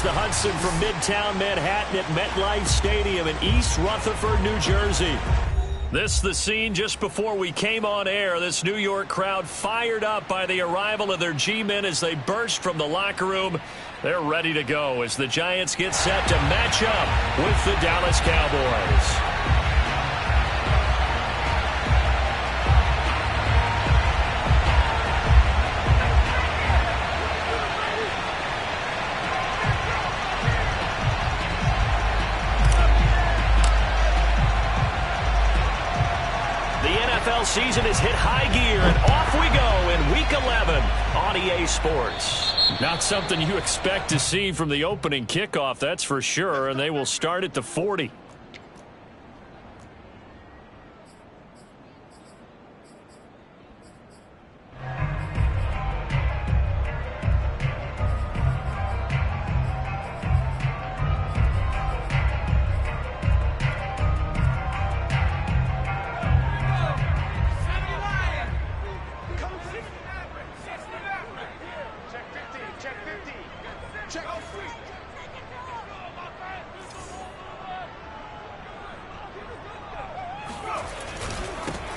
the Hudson from Midtown Manhattan at MetLife Stadium in East Rutherford, New Jersey. This the scene just before we came on air. This New York crowd fired up by the arrival of their G-men as they burst from the locker room. They're ready to go as the Giants get set to match up with the Dallas Cowboys. NFL season has hit high gear, and off we go in Week 11 on EA Sports. Not something you expect to see from the opening kickoff, that's for sure, and they will start at the 40.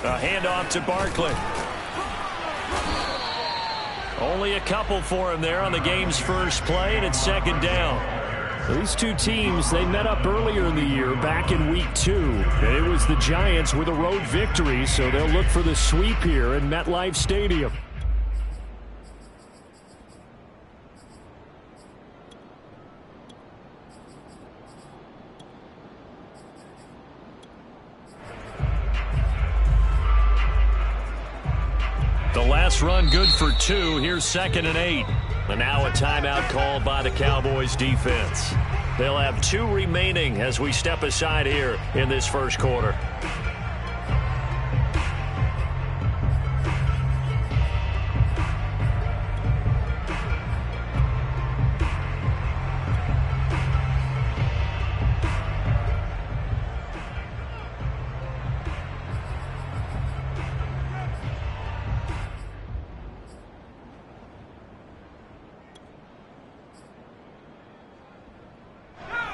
A handoff to Barkley. Only a couple for him there on the game's first play, and it's second down. These two teams, they met up earlier in the year back in Week 2. And it was the Giants with a road victory, so they'll look for the sweep here in MetLife Stadium. The last run good for 2. Here's 2nd and 8. And now a timeout called by the Cowboys defense. They'll have 2 remaining as we step aside here in this first quarter.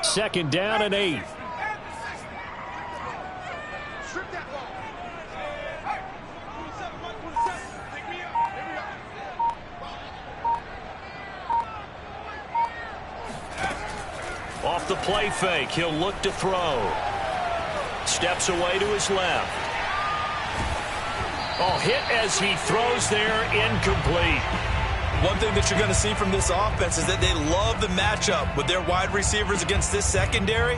Second down and 8. Off the play fake, he'll look to throw. Steps away to his left. Oh, hit as he throws there, incomplete. One thing that you're going to see from this offense is that they love the matchup with their wide receivers against this secondary.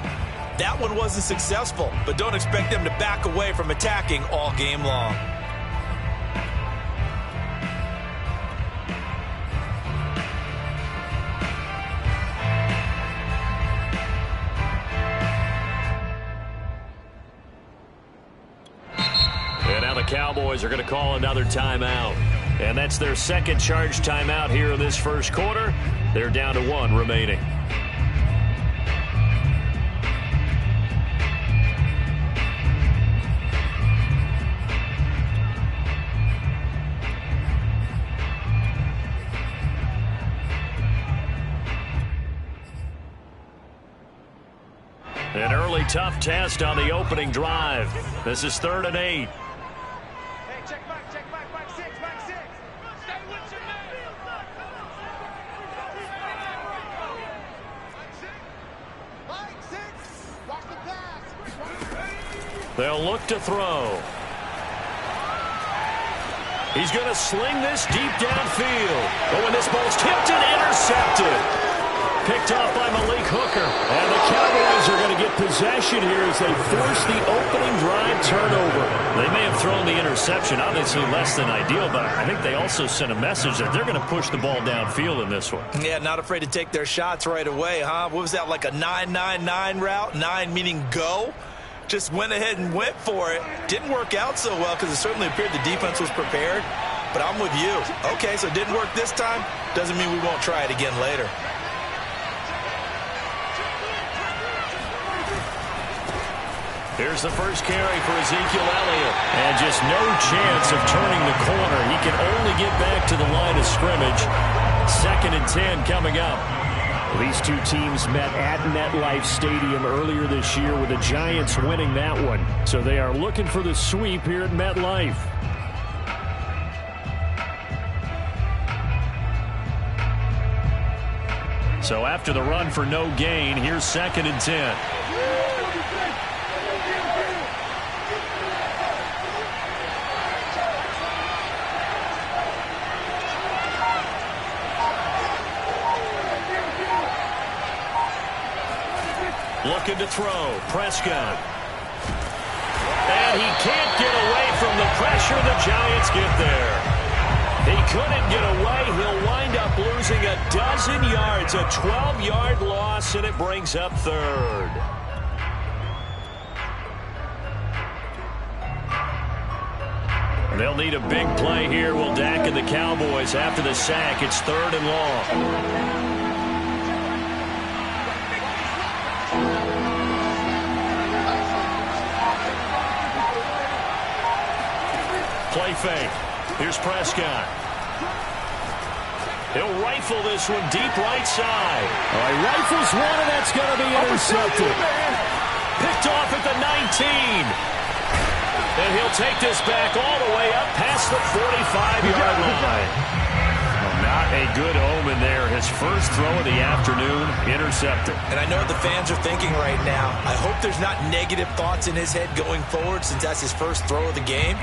That one wasn't successful, but don't expect them to back away from attacking all game long. And now the Cowboys are going to call another timeout. And that's their second charge timeout here in this first quarter. They're down to 1 remaining. An early tough test on the opening drive. This is 3rd and 8. They'll look to throw. He's going to sling this deep downfield. But when this ball's tipped and intercepted. Picked off by Malik Hooker. And the Cowboys are going to get possession here as they force the opening drive turnover. They may have thrown the interception, obviously less than ideal, but I think they also sent a message that they're going to push the ball downfield in this one. Yeah, not afraid to take their shots right away, huh? What was that, like a 9-9-9 route? 9 meaning go? Just went ahead and went for it. Didn't work out so well because it certainly appeared the defense was prepared. But I'm with you. Okay, so it didn't work this time. Doesn't mean we won't try it again later. Here's the first carry for Ezekiel Elliott. And just no chance of turning the corner. He can only get back to the line of scrimmage. 2nd and 10 coming up. These two teams met at MetLife Stadium earlier this year with the Giants winning that one. So they are looking for the sweep here at MetLife. So after the run for no gain, here's 2nd and 10. Looking to throw. Prescott. And he can't get away from the pressure. The Giants get there. He couldn't get away. He'll wind up losing a dozen yards. A 12-yard loss, and it brings up 3rd. They'll need a big play here. Will Dak and the Cowboys after the sack. It's 3rd and long. Play fake. Here's Prescott. He'll rifle this one deep right side. Oh, he rifles one, and that's going to be intercepted. Picked off at the 19. And he'll take this back all the way up past the 45-yard line. Well, not a good omen there. His first throw of the afternoon, intercepted. And I know what the fans are thinking right now. I hope there's not negative thoughts in his head going forward since that's his first throw of the game.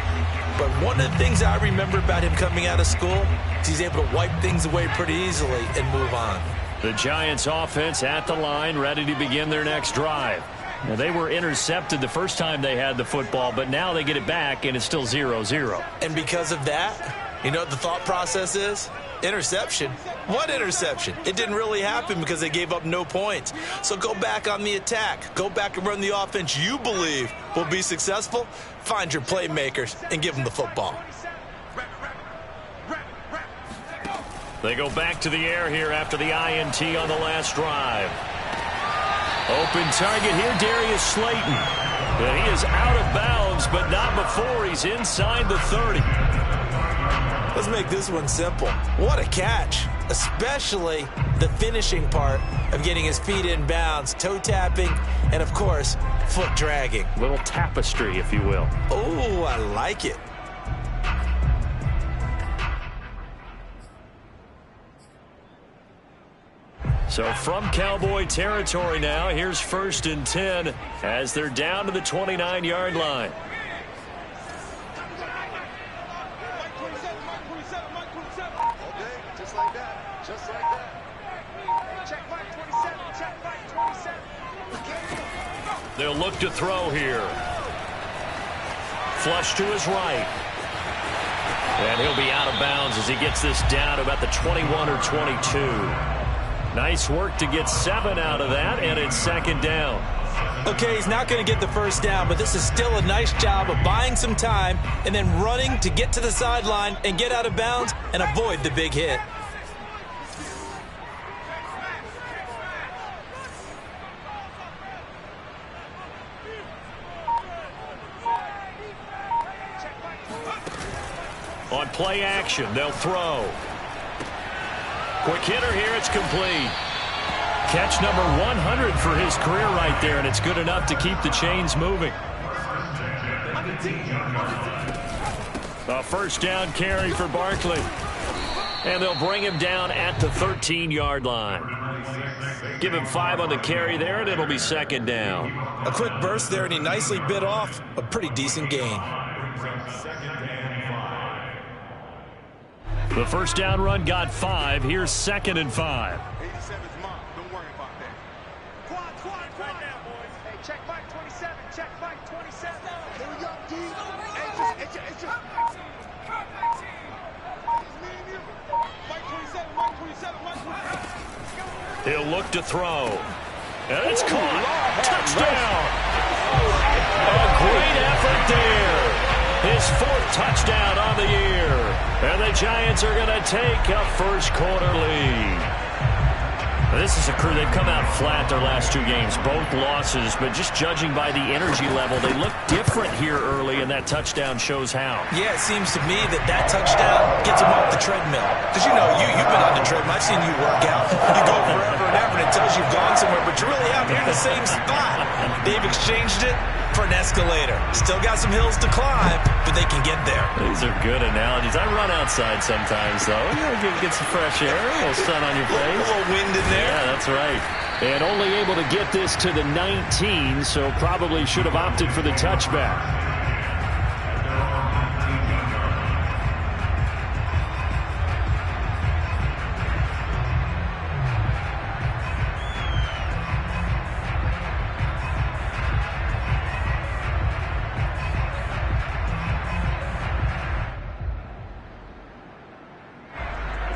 But one of the things I remember about him coming out of school is he's able to wipe things away pretty easily and move on. The Giants offense at the line, ready to begin their next drive. Now, they were intercepted the first time they had the football, but now they get it back, and it's still 0-0. And because of that, you know what the thought process is? Interception. What interception? It didn't really happen because they gave up no points. So go back on the attack. Go back and run the offense you believe will be successful. Find your playmakers and give them the football. They go back to the air here after the INT on the last drive. Open target here, Darius Slayton. And he is out of bounds, but not before he's inside the 30. Let's make this one simple. What a catch, especially the finishing part of getting his feet in bounds, toe tapping, and, of course, foot dragging. Little tapestry, if you will. Oh, I like it. So from Cowboy territory now, here's 1st and 10 as they're down to the 29-yard line. They'll look to throw here. Flush to his right. And he'll be out of bounds as he gets this down to about the 21 or 22. Nice work to get 7 out of that, and it's 2nd down. Okay, he's not going to get the first down, but this is still a nice job of buying some time and then running to get to the sideline and get out of bounds and avoid the big hit. On play action, they'll throw. Quick hitter here, it's complete. Catch number 100 for his career right there, and it's good enough to keep the chains moving. A first down carry for Barkley. And they'll bring him down at the 13-yard line. Give him 5 on the carry there, and it'll be 2nd down. A quick burst there, and he nicely bit off a pretty decent gain. The first down run got 5. Here's 2nd and 5. 87's mom. Don't worry about that. Quad right now, boys. Hey, check Mike 27. Check Mike 27. Here we go, D. Hey, just. Mike 27, Mike 27, Mike 27. He'll look to throw. And it's caught. Touchdown. A great effort there. His 4th touchdown on the year. And the Giants are going to take a first quarter lead. This is a crew. They've come out flat their last 2 games, both losses, but just judging by the energy level, they look different here early, and that touchdown shows how. Yeah, it seems to me that touchdown gets them off the treadmill. Because, you know, you've been on the treadmill. I've seen you work out. You go forever and ever, and it tells you've gone somewhere, but you really haven't. You're in the same spot. They've exchanged it for an escalator. Still got some hills to climb, but they can get there. These are good analogies. I run outside sometimes, though. You know, get some fresh air, a little sun on your face. A little wind in there. Yeah, that's right. And only able to get this to the 19, so probably should have opted for the touchback.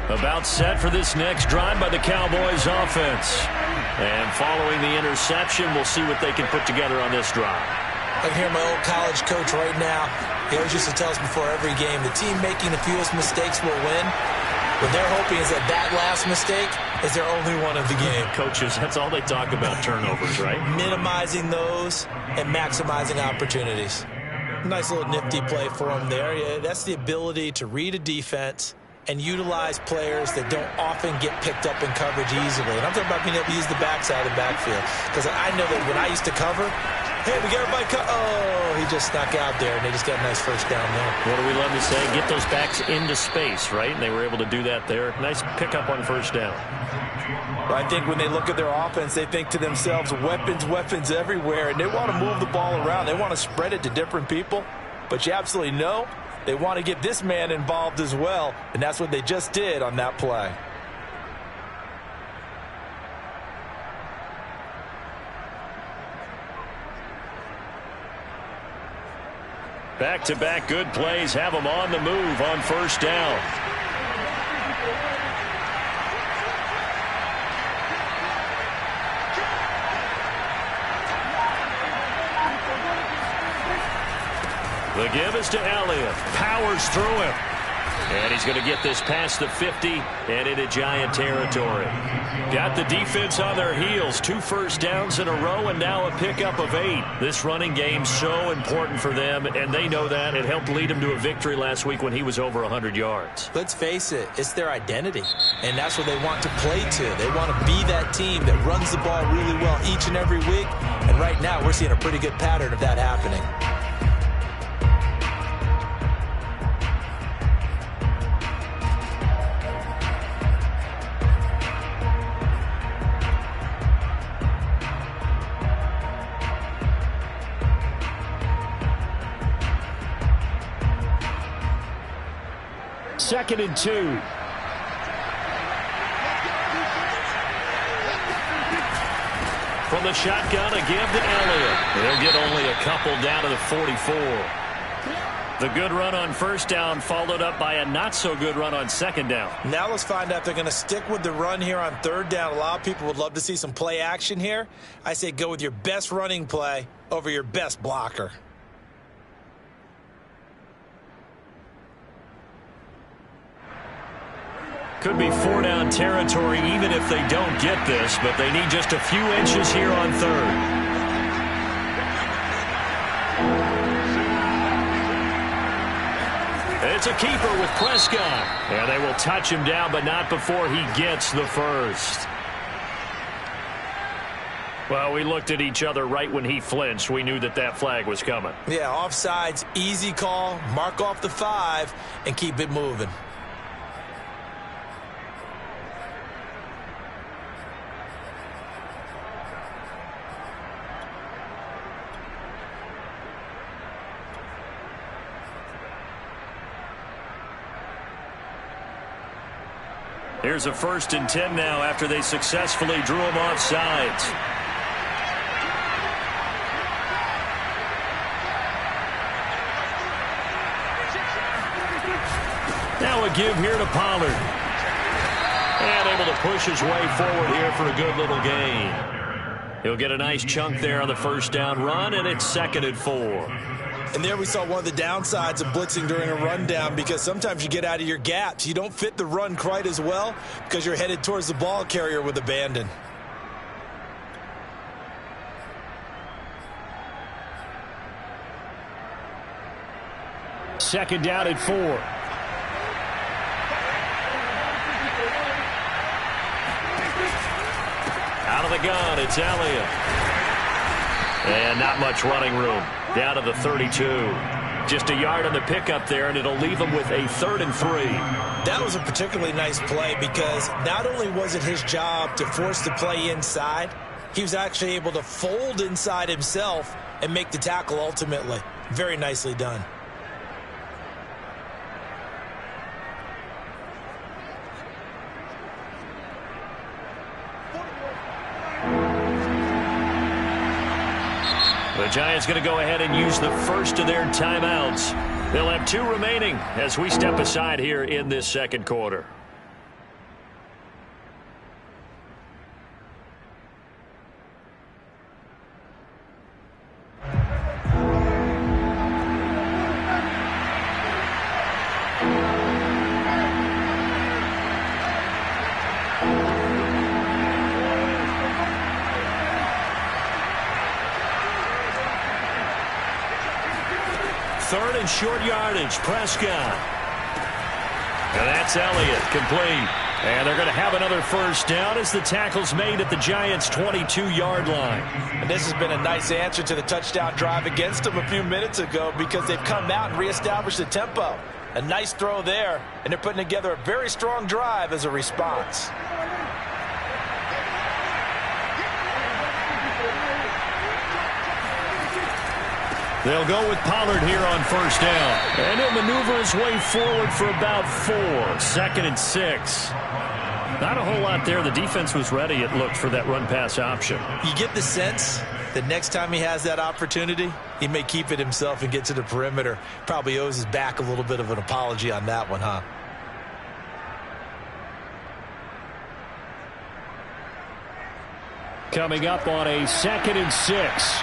About set for this next drive by the Cowboys offense. And following the interception, we'll see what they can put together on this drive. I can hear my old college coach right now. He always used to tell us before every game, the team making the fewest mistakes will win. What they're hoping is that last mistake is their only one of the game. Coaches, that's all they talk about, turnovers, right? Minimizing those and maximizing opportunities. Nice little nifty play for them there. Yeah, that's the ability to read a defense and utilize players that don't often get picked up in coverage easily. And I'm talking about being able to use the backside of the backfield. Because I know that when I used to cover, hey, we got everybody oh, he just snuck out there, and they just got a nice first down there. What do we love to say? Get those backs into space, right? And they were able to do that there. Nice pickup on first down. But I think when they look at their offense, they think to themselves, weapons everywhere, and they want to move the ball around. They want to spread it to different people. But you absolutely know they want to get this man involved as well, and that's what they just did on that play. Back-to-back good plays have them on the move on first down. The give is to Elliott. Powers through him. And he's going to get this past the 50 and into Giant territory. Got the defense on their heels. 2 first downs in a row and now a pickup of 8. This running game so important for them, and they know that. It helped lead them to a victory last week when he was over 100 yards. Let's face it, it's their identity, and that's what they want to play to. They want to be that team that runs the ball really well each and every week, and right now we're seeing a pretty good pattern of that happening. Second and 2. From the shotgun, a give to Elliott. They'll get only a couple down to the 44. The good run on first down followed up by a not-so-good run on second down. Now let's find out if they're going to stick with the run here on third down. A lot of people would love to see some play action here. I say go with your best running play over your best blocker. Could be 4-down territory even if they don't get this, but they need just a few inches here on third. It's a keeper with Prescott. And they will touch him down, but not before he gets the first. Well, we looked at each other right when he flinched. We knew that flag was coming. Yeah, offsides, easy call, mark off the 5, and keep it moving. Here's a 1st and 10 now after they successfully drew him off sides. Now a give here to Pollard. And able to push his way forward here for a good little gain. He'll get a nice chunk there on the first down run, and it's 2nd and 4. And there we saw one of the downsides of blitzing during a rundown, because sometimes you get out of your gaps. You don't fit the run quite as well because you're headed towards the ball carrier with abandon. Second down at 4. Out of the gun, it's Elliott. And not much running room. Down to the 32. Just a yard on the pickup there, and it'll leave him with a 3rd and 3. That was a particularly nice play, because not only was it his job to force the play inside, he was actually able to fold inside himself and make the tackle ultimately. Very nicely done. The Giants going to go ahead and use the first of their timeouts. They'll have 2 remaining as we step aside here in this second quarter. Third and short yardage, Prescott. And that's Elliott, complete. And they're going to have another first down as the tackle's made at the Giants' 22-yard line. And this has been a nice answer to the touchdown drive against them a few minutes ago, because they've come out and reestablished the tempo. A nice throw there, and they're putting together a very strong drive as a response. They'll go with Pollard here on first down. And he'll maneuver his way forward for about 4. 2nd and 6. Not a whole lot there. The defense was ready, it looked, for that run-pass option. You get the sense that next time he has that opportunity, he may keep it himself and get to the perimeter. Probably owes his back a little bit of an apology on that one, huh? Coming up on a 2nd and 6.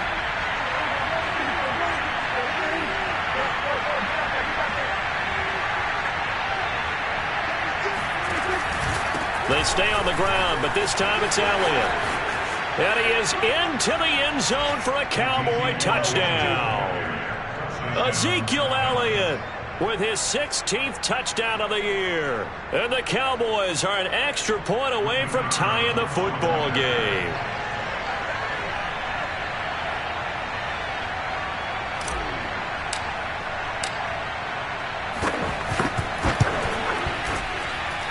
They stay on the ground, but this time it's Elliott. And he is into the end zone for a Cowboy touchdown. Ezekiel Elliott with his 16th touchdown of the year. And the Cowboys are an extra point away from tying the football game.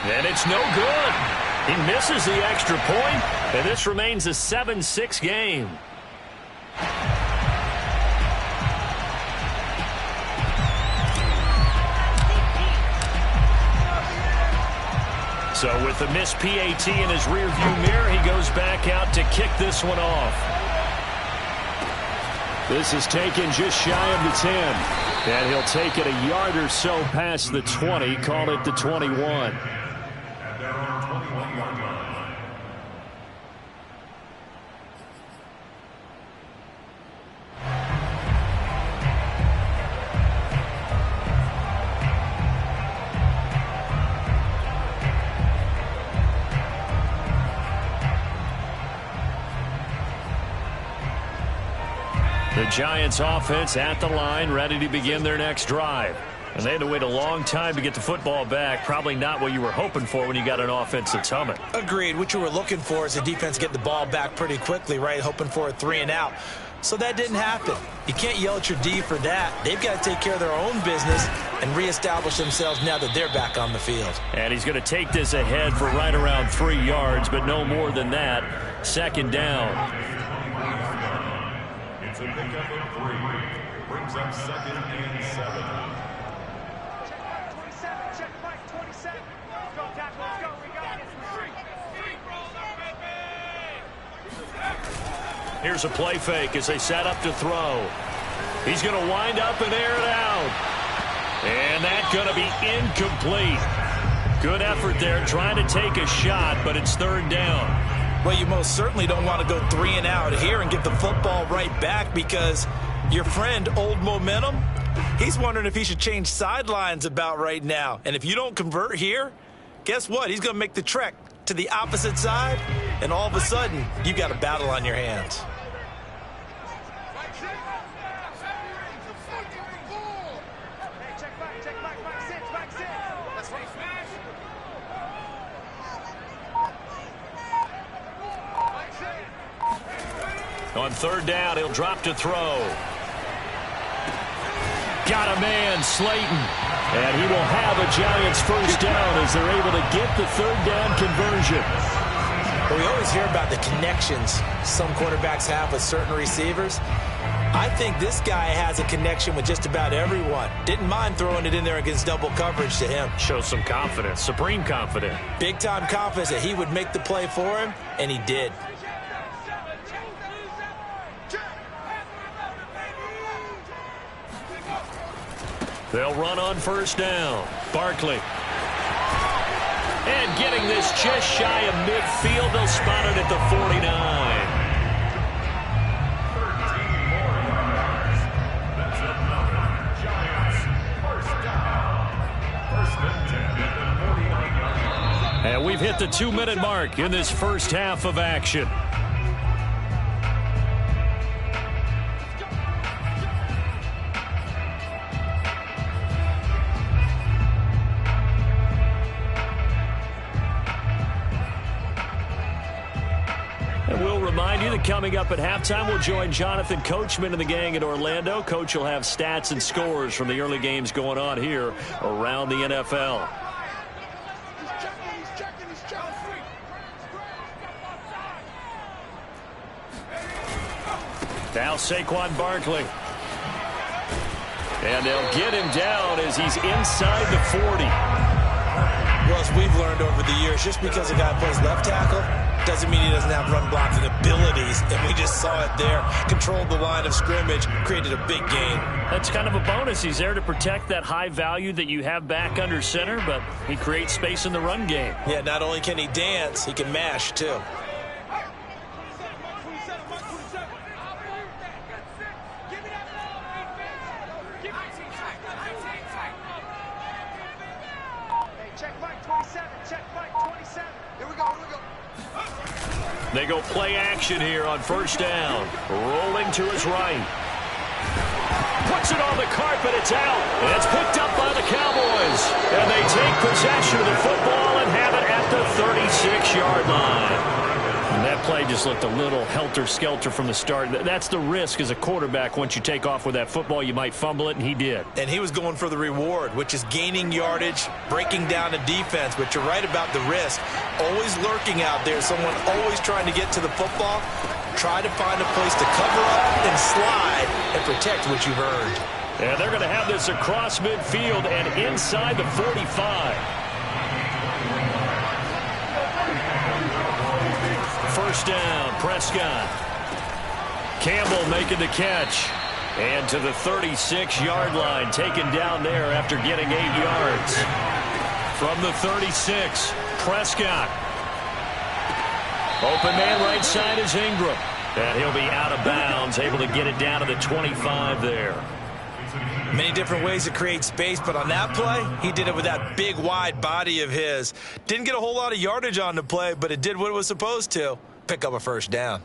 And it's no good. He misses the extra point, and this remains a 7-6 game. So with the missed PAT in his rearview mirror, he goes back out to kick this one off. This is taken just shy of the 10. And he'll take it a yard or so past the 20, call it the 21. The Giants offense at the line, ready to begin their next drive. And they had to wait a long time to get the football back. Probably not what you were hoping for when you got an offense that's humming. Agreed. What you were looking for is the defense get the ball back pretty quickly, right? Hoping for a 3 and out. So that didn't happen. You can't yell at your D for that. They've got to take care of their own business and reestablish themselves now that they're back on the field. And he's going to take this ahead for right around 3 yards, but no more than that. 2nd down. It's a pickup of 3. Brings up 2nd and 7. Check Mike, 27. Let's go, tackle, let's go. We got it. Here's a play fake as they set up to throw. He's going to wind up and air it out. And that's going to be incomplete. Good effort there trying to take a shot, but it's 3rd down. Well, you most certainly don't want to go 3 and out here and give the football right back, because your friend, Old Momentum, he's wondering if he should change sidelines about right now. And if you don't convert here, guess what? He's going to make the trek to the opposite side, and all of a sudden, you've got a battle on your hands. On 3rd down, he'll drop to throw. Got a man, Slayton. And he will have a Giants 1st down as they're able to get the 3rd down conversion. Well, we always hear about the connections some quarterbacks have with certain receivers. I think this guy has a connection with just about everyone. Didn't mind throwing it in there against double coverage to him. Shows some confidence, supreme confidence. Big-time confidence that he would make the play for him, and he did. They'll run on 1st down. Barkley. And getting this just shy of midfield, they'll spot it at the 49. 13 more yards. That's another Giants 1st down. 1st and 10 at the 49 yard line. And we've hit the 2-minute mark in this first half of action. Coming up at halftime, we'll join Jonathan Coachman and the gang in Orlando. Coach will have stats and scores from the early games going on here around the NFL. Now Saquon Barkley. And they'll get him down as he's inside the 40. Well, as we've learned over the years, just because a guy plays left tackle doesn't mean he doesn't have run blocking abilities, and we just saw it there. Controlled the line of scrimmage, created a big gain. That's kind of a bonus. He's there to protect that high value that you have back under center, but he creates space in the run game. Yeah, not only can he dance, he can mash, too. They go play action here on 1st down. Rolling to his right. Puts it on the carpet. It's out. And it's picked up by the Cowboys. And they take possession of the football and have it at the 36-yard line. And that play just looked a little helter-skelter from the start. That's the risk as a quarterback. Once you take off with that football, you might fumble it, and he did. And he was going for the reward, which is gaining yardage, breaking down a defense. But you're right about the risk. Always lurking out there, someone always trying to get to the football. Try to find a place to cover up and slide and protect what you've earned. And they're going to have this across midfield and inside the 45. 1st down, Prescott. Campbell making the catch. And to the 36-yard line, taken down there after getting 8 yards. From the 36, Prescott. Open man right side is Ingram. And he'll be out of bounds, able to get it down to the 25 there. Many different ways to create space, but on that play, he did it with that big, wide body of his. Didn't get a whole lot of yardage on the play, but it did what it was supposed to. Pick up a 1st down.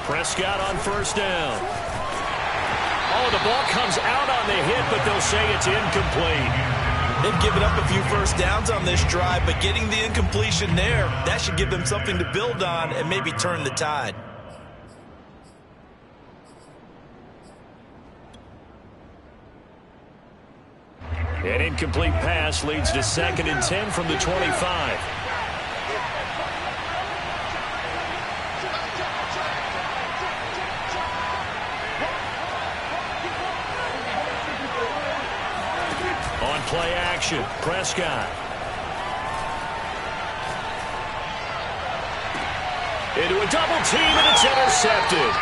Prescott on 1st down. Oh, the ball comes out on the hit, but they'll say it's incomplete. They've given up a few 1st downs on this drive, but getting the incompletion there, that should give them something to build on and maybe turn the tide. An incomplete pass leads to 2nd and 10 from the 25. Play action. Prescott. Into a double team, and it's intercepted.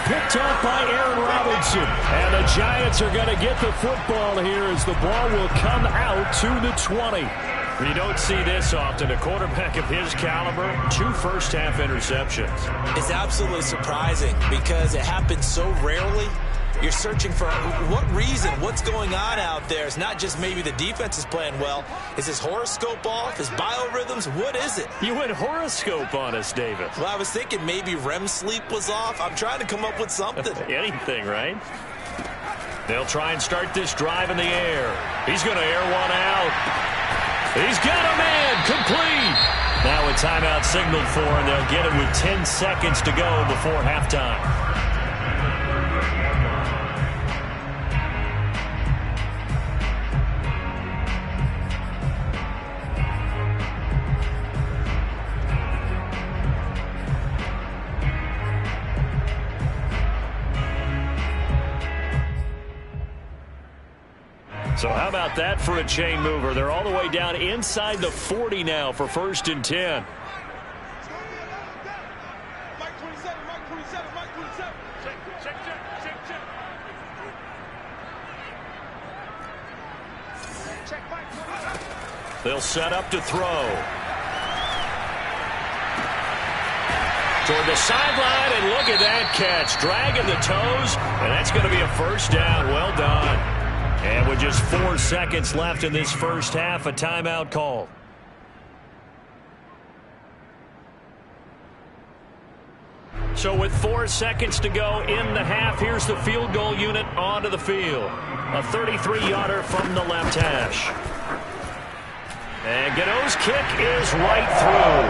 Picked up by Aaron Robinson. And the Giants are going to get the football here as the ball will come out to the 20. You don't see this often. A quarterback of his caliber, 2 first-half interceptions. It's absolutely surprising because it happens so rarely. You're searching for what reason, what's going on out there. It's not just maybe the defense is playing well. Is his horoscope off? His biorhythms? What is it? You went horoscope on us, David. Well, I was thinking maybe REM sleep was off. I'm trying to come up with something. Anything, right? They'll try and start this drive in the air. He's going to air one out. He's got a man complete. Now a timeout signaled for, and they'll get it with 10 seconds to go before halftime. So how about that for a chain mover? They're all the way down inside the 40 now for 1st and 10. They'll set up to throw. Toward the sideline, and look at that catch. Dragging the toes, and that's going to be a first down. Well done. And with just 4 seconds left in this first half, a timeout call. So with 4 seconds to go in the half, here's the field goal unit onto the field. A 33-yarder from the left hash. And Gano's kick is right through.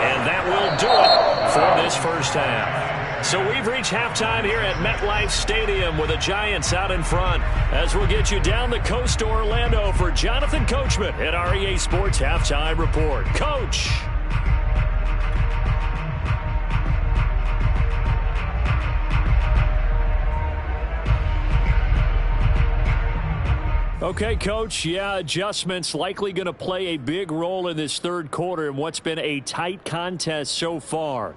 And that will do it for this first half. So we've reached halftime here at MetLife Stadium with the Giants out in front, as we'll get you down the coast to Orlando for Jonathan Coachman at REA Sports Halftime Report. Coach. Okay, Coach, yeah, adjustments likely going to play a big role in this third quarter in what's been a tight contest so far.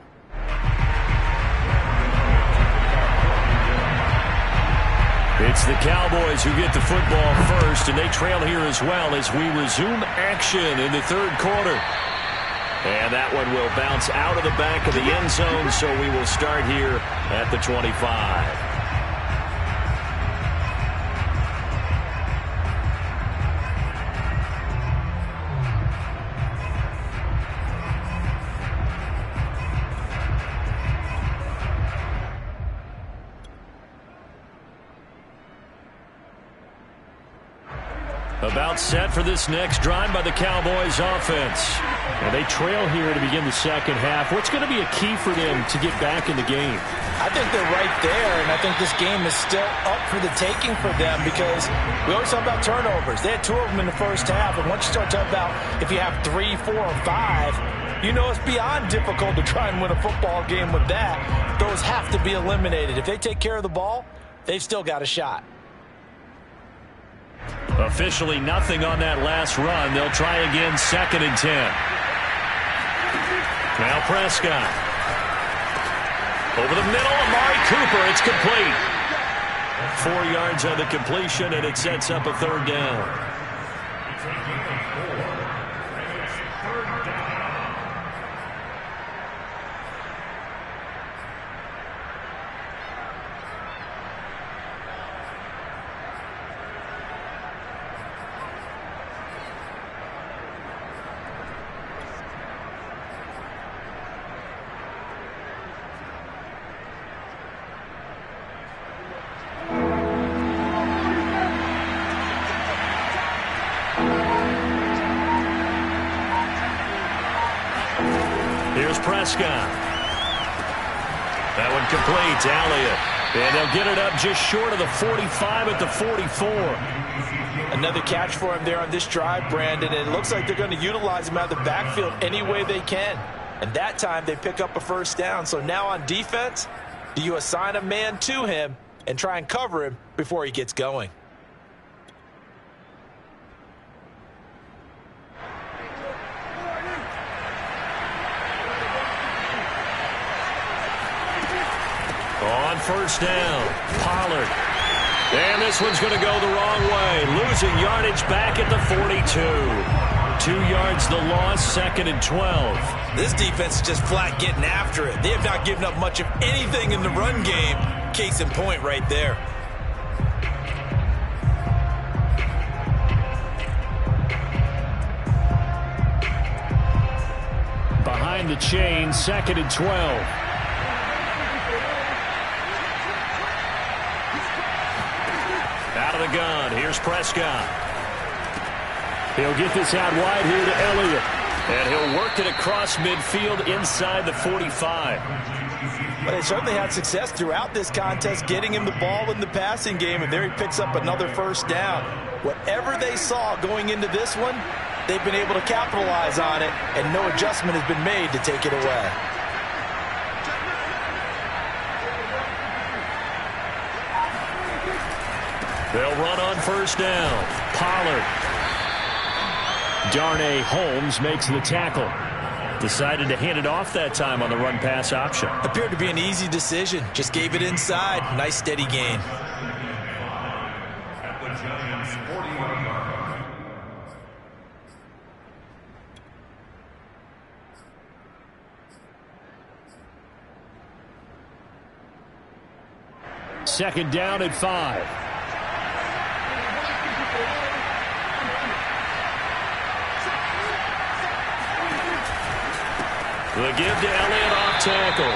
It's the Cowboys who get the football first, and they trail here as well as we resume action in the third quarter. And that one will bounce out of the back of the end zone, so we will start here at the 25. About set for this next drive by the Cowboys offense. And they trail here to begin the second half. What's going to be a key for them to get back in the game? I think they're right there, and I think this game is still up for the taking for them because we always talk about turnovers. They had 2 of them in the first half, and once you start talking about if you have 3, 4, or 5, you know it's beyond difficult to try and win a football game with that. Those have to be eliminated. If they take care of the ball, they've still got a shot. Officially nothing on that last run. They'll try again, 2nd and 10. Now Prescott. Over the middle, Amari Cooper. It's complete. 4 yards on the completion, and it sets up a 3rd down. Here's Prescott. That one complete to Elliott. And they'll get it up just short of the 45 at the 44. Another catch for him there on this drive, Brandon. And it looks like they're going to utilize him out of the backfield any way they can. And that time they pick up a first down. So now on defense, do you assign a man to him and try and cover him before he gets going? On first down, Pollard. And this one's going to go the wrong way. Losing yardage back at the 42. 2 yards the loss, 2nd and 12. This defense is just flat getting after it. They have not given up much of anything in the run game. Case in point right there. Behind the chain, 2nd and 12. Out of the gun, here's Prescott. He'll get this out wide here to Elliott. And he'll work it across midfield inside the 45. But they certainly had success throughout this contest getting him the ball in the passing game, and there he picks up another first down. Whatever they saw going into this one, they've been able to capitalize on it, and no adjustment has been made to take it away. They'll run on first down. Pollard. Darnay Holmes makes the tackle. Decided to hand it off that time on the run-pass option. Appeared to be an easy decision. Just gave it inside. Nice steady gain. At the Giants' 40-yard line. Second down at 5. The give to Elliott off tackle.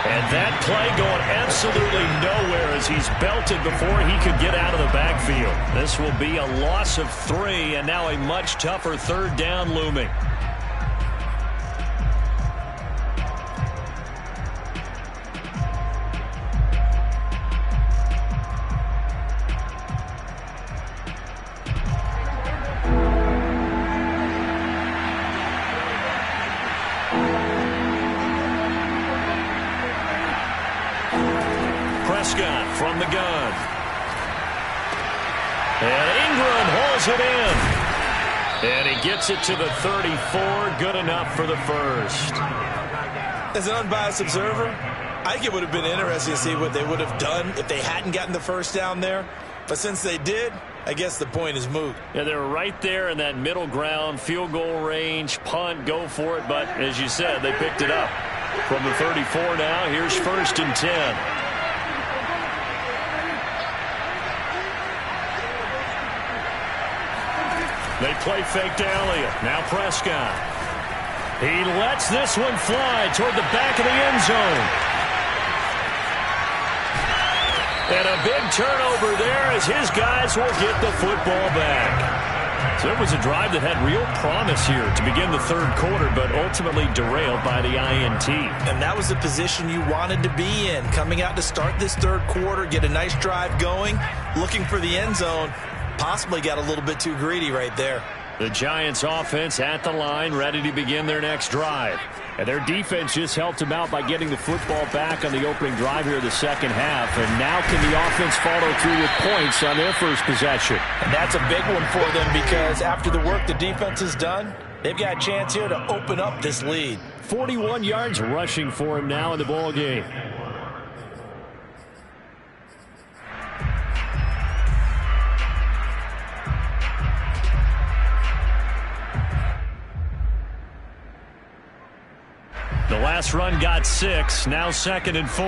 And that play going absolutely nowhere as he's belted before he could get out of the backfield. This will be a loss of 3, and now a much tougher 3rd down looming. Prescott from the gun. And Ingram holds it in. And he gets it to the 34. Good enough for the first. As an unbiased observer, I think it would have been interesting to see what they would have done if they hadn't gotten the first down there. But since they did, I guess the point is moot. Yeah, they were right there in that middle ground, field goal range, punt, go for it. But as you said, they picked it up. From the 34 now, here's 1st and 10. They play fake to Elliott. Now Prescott. He lets this one fly toward the back of the end zone. And a big turnover there as his guys will get the football back. So it was a drive that had real promise here to begin the 3rd quarter, but ultimately derailed by the INT. And that was the position you wanted to be in. Coming out to start this 3rd quarter, get a nice drive going, looking for the end zone. Possibly got a little bit too greedy right there. The Giants offense at the line, ready to begin their next drive. And their defense just helped them out by getting the football back on the opening drive here in the 2nd half. And now can the offense follow through with points on their first possession? And that's a big one for them because after the work the defense has done, they've got a chance here to open up this lead. 41 yards rushing for him now in the ball game. The last run got 6, now 2nd and 4.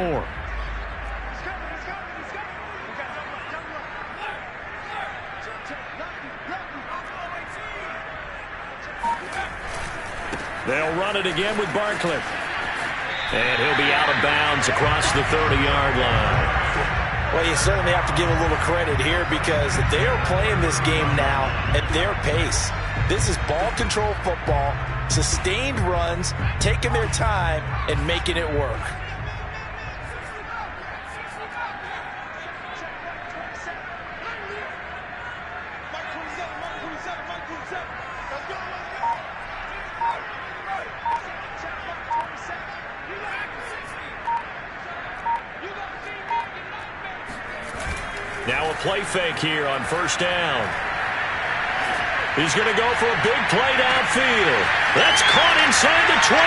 They'll run it again with Barkley. And he'll be out of bounds across the 30-yard line. Well, you certainly have to give a little credit here because they are playing this game now at their pace. This is ball control football, sustained runs, taking their time, and making it work. Now a play fake here on first down. He's going to go for a big play downfield. That's caught inside the 20.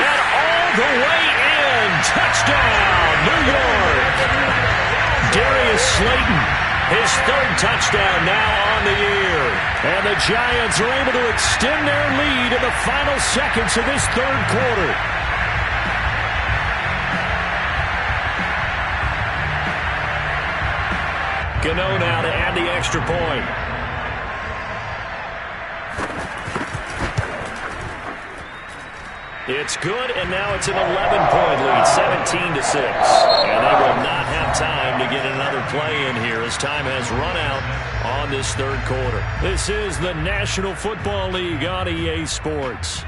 And all the way Touchdown, New York! Darius Slayton, his third touchdown now on the year. And the Giants are able to extend their lead in the final seconds of this third quarter. Gano now to add the extra point. It's good, and now it's an 11-point lead, 17-6. And they will not have time to get another play in here as time has run out on this third quarter. This is the National Football League on EA Sports.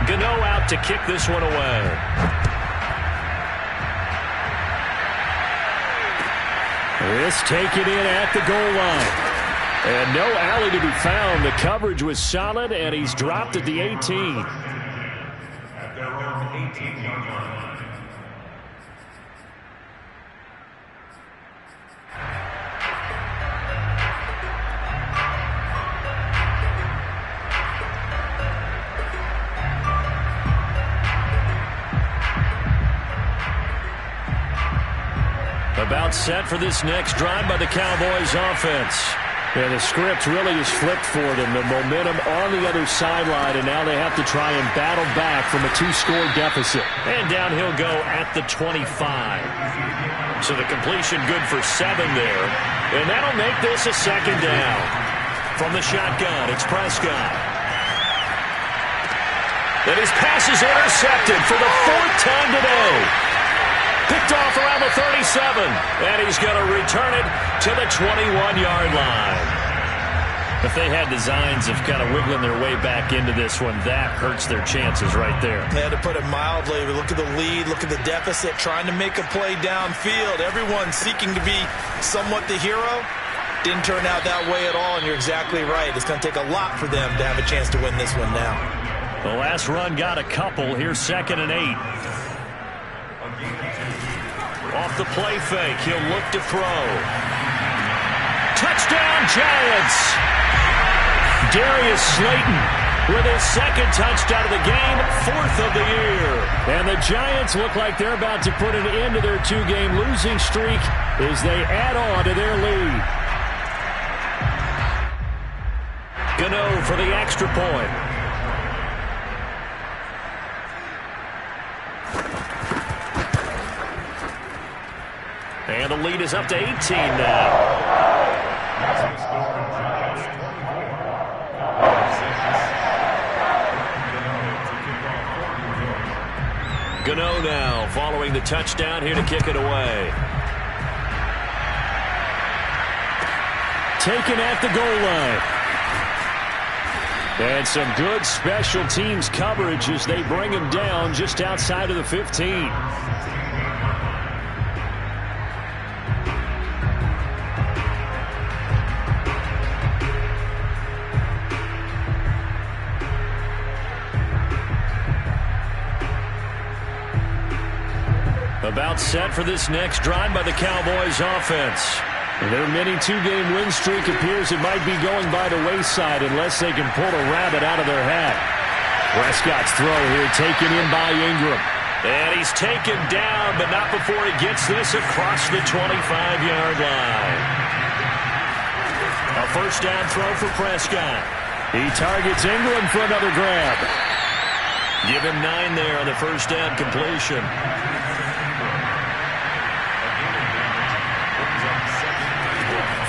Gano out to kick this one away. This taken in at the goal line. And no alley to be found. The coverage was solid, and he's dropped at the 18. At their own 18-yard line. About set for this next drive by the Cowboys offense. And the script really is flipped for them. The momentum on the other sideline, and now they have to try and battle back from a 2-score deficit. And down he'll go at the 25. So the completion good for 7 there. And that'll make this a second down. From the shotgun, it's Prescott. And his pass is intercepted for the 4th time today. Picked off around the 37, and he's going to return it to the 21-yard line. If they had designs of kind of wiggling their way back into this one, that hurts their chances right there. Yeah, to put it mildly, look at the lead, look at the deficit, trying to make a play downfield. Everyone seeking to be somewhat the hero. Didn't turn out that way at all, and you're exactly right. It's going to take a lot for them to have a chance to win this one now. The last run got a couple. Here's 2nd and 8. Off the play fake, he'll look to throw. Touchdown, Giants! Darius Slayton with his 2nd touchdown of the game, 4th of the year. And the Giants look like they're about to put an end to their 2-game losing streak as they add on to their lead. Gano for the extra point. And the lead is up to 18 now. Gano now following the touchdown here to kick it away. Taken at the goal line. And some good special teams coverage as they bring him down just outside of the 15. About set for this next drive by the Cowboys offense. Their mini 2-game win streak appears it might be going by the wayside unless they can pull a rabbit out of their hat. Prescott's throw here taken in by Ingram. And he's taken down, but not before he gets this across the 25-yard line. A first down throw for Prescott. He targets Ingram for another grab. Give him 9 there on the first down completion.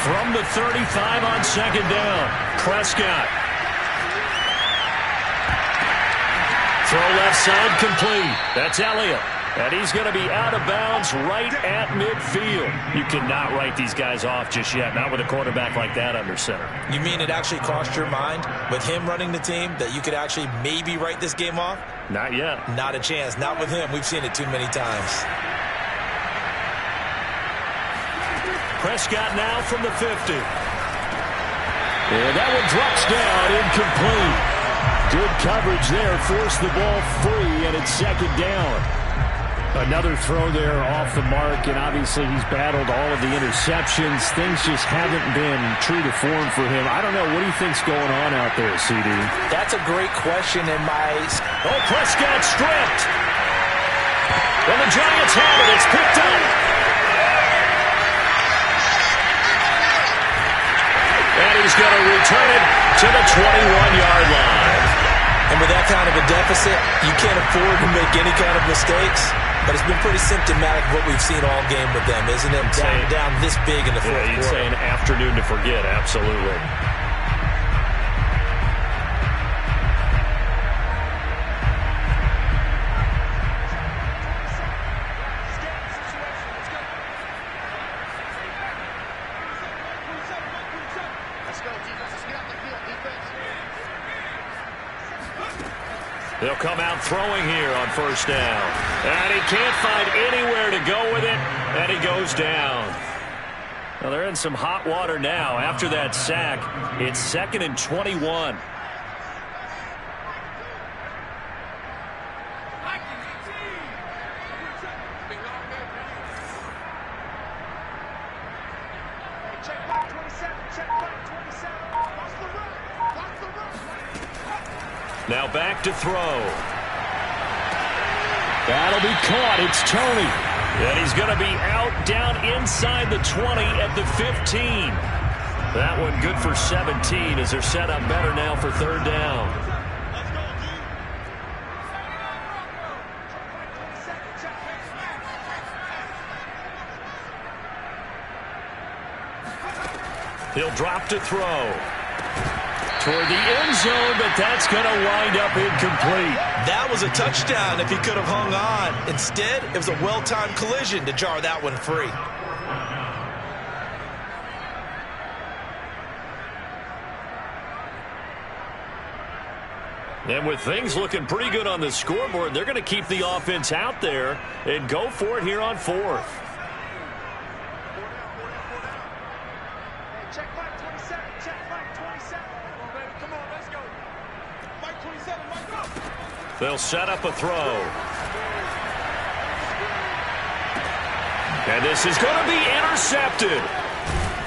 From the 35 on 2nd down, Prescott. Throw left side complete. That's Elliott. And he's going to be out of bounds right at midfield. You cannot write these guys off just yet, not with a quarterback like that under center. You mean it actually crossed your mind with him running the team that you could actually maybe write this game off? Not yet. Not a chance. Not with him. We've seen it too many times. Prescott now from the 50. And that one drops down, incomplete. Good coverage there, forced the ball free, and it's 2nd down. Another throw there off the mark, and obviously he's battled all of the interceptions. Things just haven't been true to form for him. I don't know. What do you think's going on out there, CD? That's a great question. Oh, Prescott stripped. And the Giants have it. It's picked up. And he's going to return it to the 21-yard line. And with that kind of a deficit, you can't afford to make any kind of mistakes. But it's been pretty symptomatic of what we've seen all game with them, isn't it? Down this big in the fourth quarter. You'd say an afternoon to forget, absolutely. They'll come out throwing here on first down. And he can't find anywhere to go with it, and he goes down. Well, they're in some hot water now after that sack. It's 2nd and 21. Now back to throw. That'll be caught. It's Tony. And he's going to be out down inside the 20 at the 15. That one good for 17 as they're set up better now for third down. He'll drop to throw. Toward the end zone, but that's going to wind up incomplete. That was a touchdown if he could have hung on. Instead, it was a well-timed collision to jar that one free. And with things looking pretty good on the scoreboard, they're going to keep the offense out there and go for it here on fourth. Check Mike 27. Check Mike 27. Come on, baby. Come on, let's go. Mike 27. Mike, go. They'll set up a throw. And this is going to be intercepted.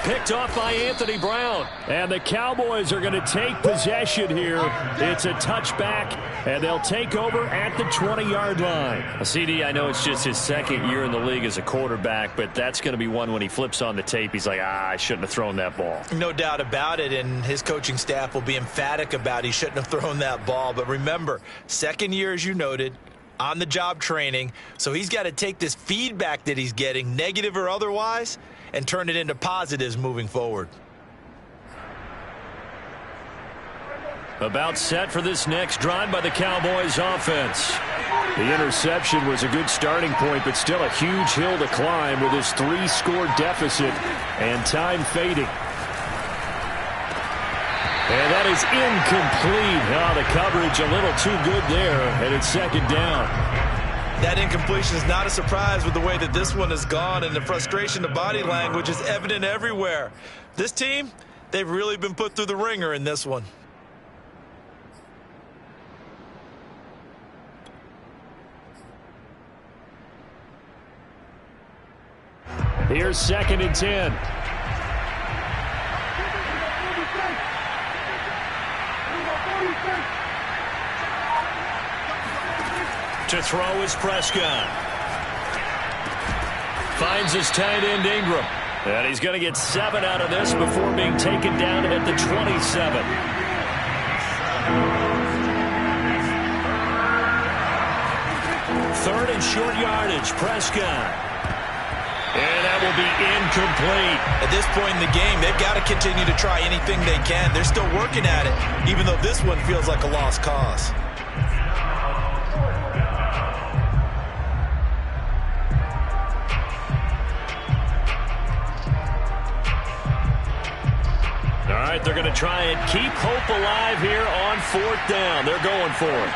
Picked off by Anthony Brown. And the Cowboys are going to take possession here. It's a touchback, and they'll take over at the 20-yard line. CD, I know it's just his second year in the league as a quarterback, but that's going to be one when he flips on the tape. He's like, I shouldn't have thrown that ball. No doubt about it, and his coaching staff will be emphatic about he shouldn't have thrown that ball. But remember, second year, as you noted, on-the-job training, so he's got to take this feedback that he's getting, negative or otherwise, and turn it into positives moving forward. About set for this next drive by the Cowboys offense. The interception was a good starting point, but still a huge hill to climb with his 3-score deficit and time fading. And that is incomplete. Oh, the coverage a little too good there, and it's second down. That incompletion is not a surprise with the way that this one has gone, and the frustration of body language is evident everywhere. This team, they've really been put through the ringer in this one. Here's 2nd and 10. To throw is Prescott. Finds his tight end Ingram. And he's going to get 7 out of this before being taken down at the 27. Third and short yardage, Prescott. And that will be incomplete. At this point in the game, they've got to continue to try anything they can. They're still working at it, even though this one feels like a lost cause. All right, they're going to try and keep hope alive here on 4th down. They're going for it.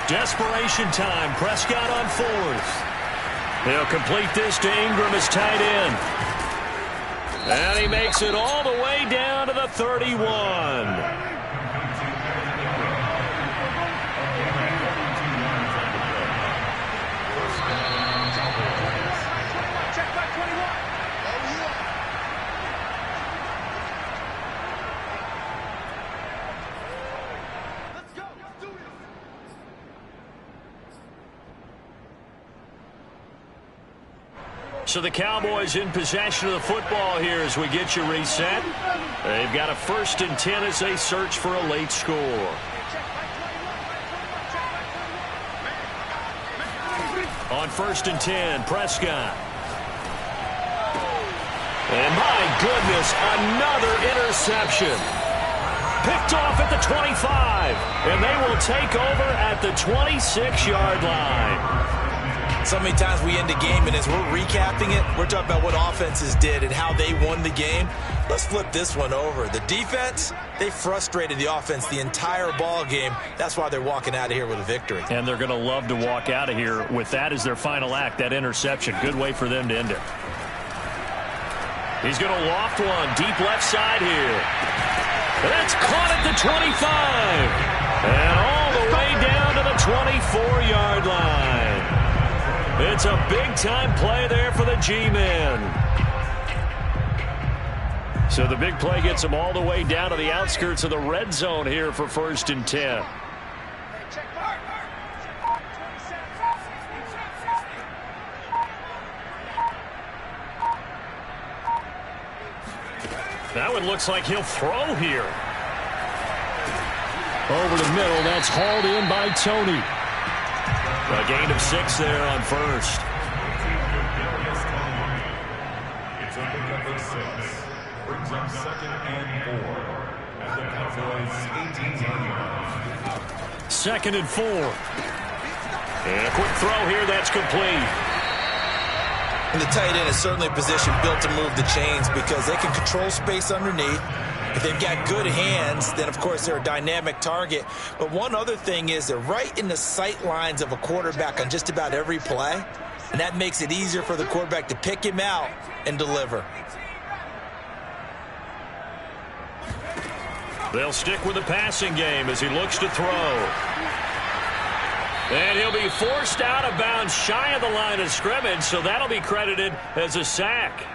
Desperation time. Prescott on 4th. They'll complete this to Ingram as tight end. And he makes it all the way down to the 31. So the Cowboys in possession of the football here as we get you reset. They've got a 1st and 10 as they search for a late score. On 1st and 10, Prescott. And my goodness, another interception. Picked off at the 25, and they will take over at the 26-yard line. So many times we end a game, and as we're recapping it, we're talking about what offenses did and how they won the game. Let's flip this one over. The defense, they frustrated the offense the entire ball game. That's why they're walking out of here with a victory. And they're going to love to walk out of here with that as their final act, that interception. Good way for them to end it. He's going to loft one deep left side here. That's caught at the 25. And all the way down to the 24-yard line. It's a big-time play there for the G-men. So the big play gets them all the way down to the outskirts of the red zone here for 1st and 10. That one looks like he'll throw here. Over the middle, that's hauled in by Tony. A gain of 6 there on 1st. It's a pickup of 6. Brings up 2nd and 4. At the Cowboys' 18-yard line. 2nd and 4. And a quick throw here, that's complete. And the tight end is certainly a position built to move the chains because they can control space underneath. If they've got good hands, then, of course, they're a dynamic target. But one other thing is they're right in the sight lines of a quarterback on just about every play, and that makes it easier for the quarterback to pick him out and deliver. They'll stick with the passing game as he looks to throw. And he'll be forced out of bounds shy of the line of scrimmage, so that'll be credited as a sack.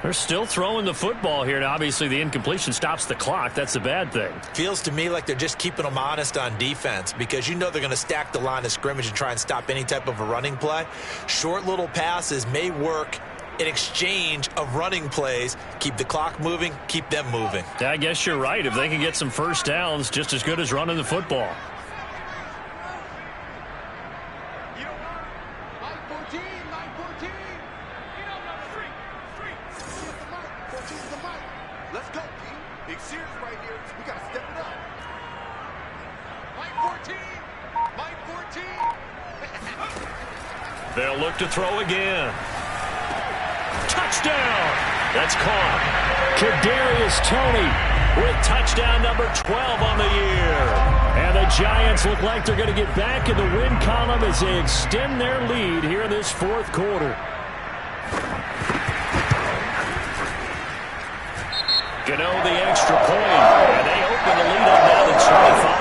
They're still throwing the football here, and obviously the incompletion stops the clock. That's the bad thing. Feels to me like they're just keeping them honest on defense because you know they're going to stack the line of scrimmage and try and stop any type of a running play. Short little passes may work in exchange of running plays. Keep the clock moving, keep them moving. I guess you're right. If they can get some first downs, just as good as running the football. They'll look to throw again. Touchdown! That's caught. Kadarius Toney with touchdown number 12 on the year. And the Giants look like they're going to get back in the win column as they extend their lead here in this 4th quarter. Gano the extra point. And they open the lead up now to 25.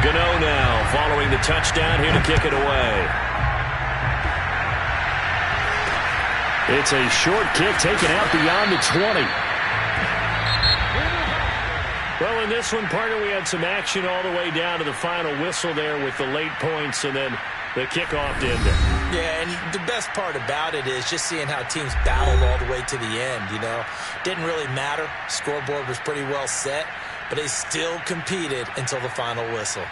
Gano now following the touchdown here to kick it away. It's a short kick taken out beyond the 20. Well, in this one, partner, we had some action all the way down to the final whistle there with the late points and then the kickoff to end it. Yeah, and the best part about it is just seeing how teams battled all the way to the end, you know. Didn't really matter. Scoreboard was pretty well set, but they still competed until the final whistle.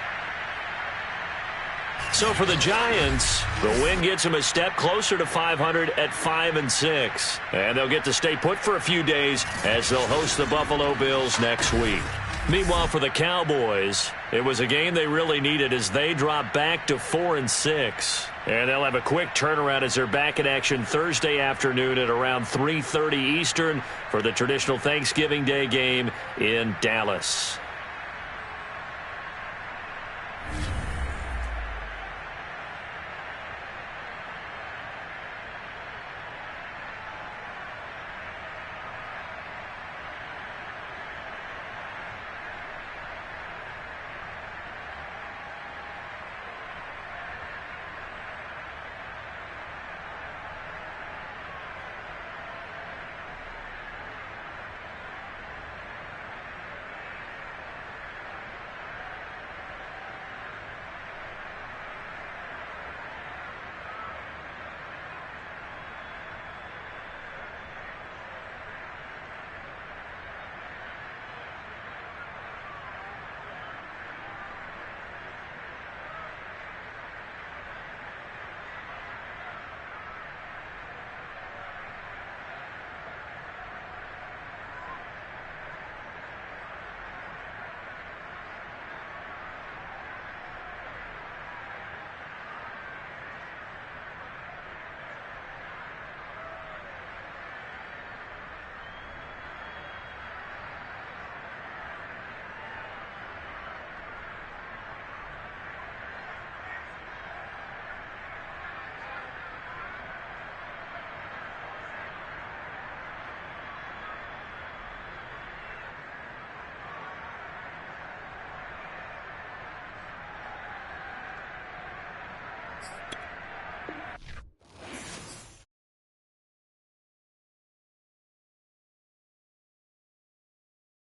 So for the Giants, the win gets them a step closer to 500 at 5-6. And they'll get to stay put for a few days as they'll host the Buffalo Bills next week. Meanwhile, for the Cowboys, it was a game they really needed as they drop back to 4-6. And they'll have a quick turnaround as they're back in action Thursday afternoon at around 3:30 Eastern for the traditional Thanksgiving Day game in Dallas.